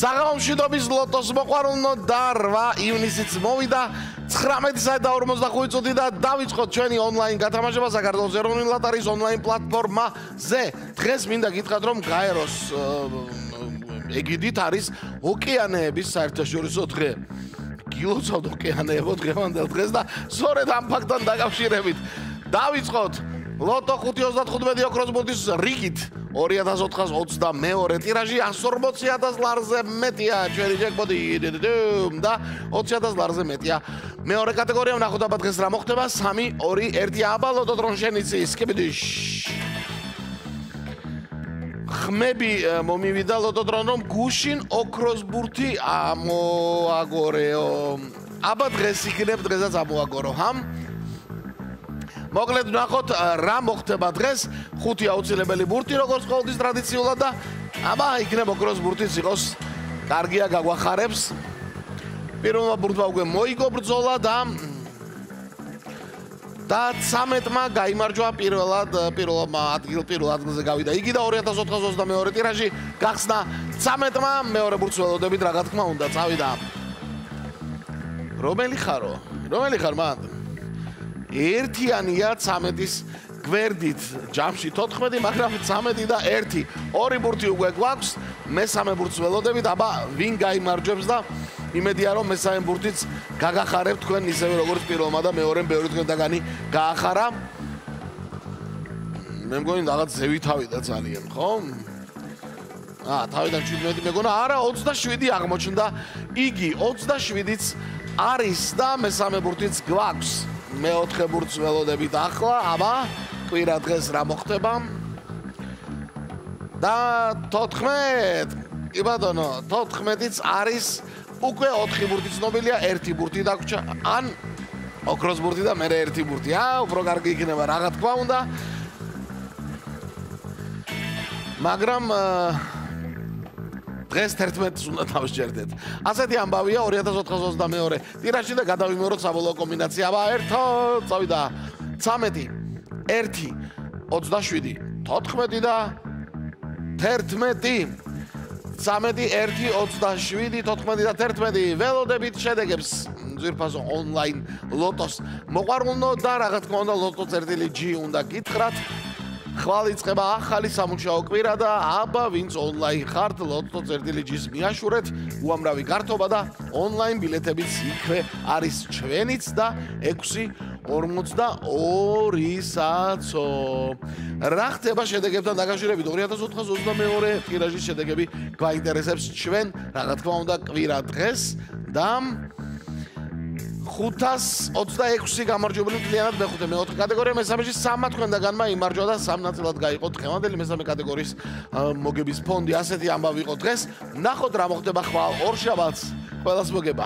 საღამომშვიდობის ლოტოს მოყვარულნო და 8 ივნისიც მოვიდა 19:45 წუთი და დავიწყოთ ჩვენი ონლაინ გათამაშება საქართველოს ეროვნული ლოტარიის ონლაინ პლატფორმაზე. დღეს მინდა გითხრათ რომ გაეროს ეგიდით არის ოკეანეების საერთაშორისო დღე. გილოცავთ ოკეანეებო დღევანდელ დღეს და სწორედ ამ ფაქტთან დაკავშირებით დავიწყოთ ლოტო 5.35 ოქროს ბურთის რიგით 2422 ტირაჟი 140,000 ლარზე მეტია ჩვენი ჯეკპოტი და 20,000 ლარზე მეტია. მეორე კატეგორია ვნახოთ აბა დღეს რა მოხდება 3-2-1 აბა ლოტო ტრონშენიცი სკიბიდიშ. ხმები მომივიდა ლოტო ტრონ რომ გუშინ ოქროს ბურთი ამოაგორეო. აბა დღეს იქნებ დღესაც ამოაგორო ჰამ. მოკლედ ვნახოთ რა მოხდება დღეს 5 აუცილებელი ბურთი როგორც ყოველთვის ტრადიციულად და აბა იქნებ ოქროს ბურთიც იყოს კარგია გაგვახარებს. პირველმა ბურთმა უკვე მოიგო ბრძოლა და 13-მა გაიმარჯვა პირველ ადგილზე გავიდა იგი და 2422 ტირაჟი გახსნა 13-მა მეორე ბურთს ველოდებით რა თქმა უნდა წავიდა. რომელი ხარ მან? ერთიანია 13-ის გვერდით ჯამში 14 მაგრამ 13 და 1 ორი ბურთი უკვე გვაქვს მესამე ბურთს ველოდებით აბა ვინ გაიმარჯვებს და იმედია რომ მესამე ბურთიც გაგახარებთ თქვენ ისევე როგორც პირველმა და მეორემ ბევრი დღედაგანი გაახარა. მე მგონი რაღაც ზევითავიდა ძალიან ხო? თავიდან 17 მეგონა არა 27 აღმოჩნდა იგი 27-იც არის და მესამე ბურთიც გვაქვს. მეოთხე ბურთს ველოდებით ახლა აბა კვირა დღეს რა მოხდება და 14 კი ბატონო 14-იც არის უკვე 4 ბურთი ცნობილია 1 ბურთი დაგვრჩა ან ოქროს ბურთი და მერე 1 ბურთი უფრო კარგი იქნება რა თქმა უნდა მაგრამ დღეს 11-ს უნდა დავსჯერდეთ. ასეთი ამბავია 2422 ტირაჟი და გადავიმეოროთ საბოლოო კომბინაცია. აბა 1 წავიდა 13 1 27 14 და 11 13 1 27 14 და 11 ველოდებით შედეგებს ძვირფასო ონლაინ ლოტოს მოყვარულნო და რა თქმა უნდა ლოტო წერტილი G უნდა გითხრათ. ხვალ იწყება ახალი სამუშაო კვირა და აბა ვინც ონლაინ ხართ ლოტო წერტილი G-ს მიაშურეთ უამრავი გართობა და ონლაინ ბილეთებიც იქვე არის ჩვენიც და 6:42-საცო. რა ხდება შედეგებთან დაკავშირებით 2422 ტირაჟის შედეგები გვაინტერესებს ჩვენ რა თქმა უნდა კვირა დღეს და 526 გამარჯვებული მთლიანად მეხუთე მეოთხე კატეგორია მესამეში 3 თქვენდაგანმა იმარჯვა და 3 ნაწილად გაიყო დღევანდელი მესამე კატეგორიის მოგების ფონდი. ასეთი ამბავი იყო დღეს. ნახოთ რა მოხდება ხვალ ორშაბათს. ყველას მოგება.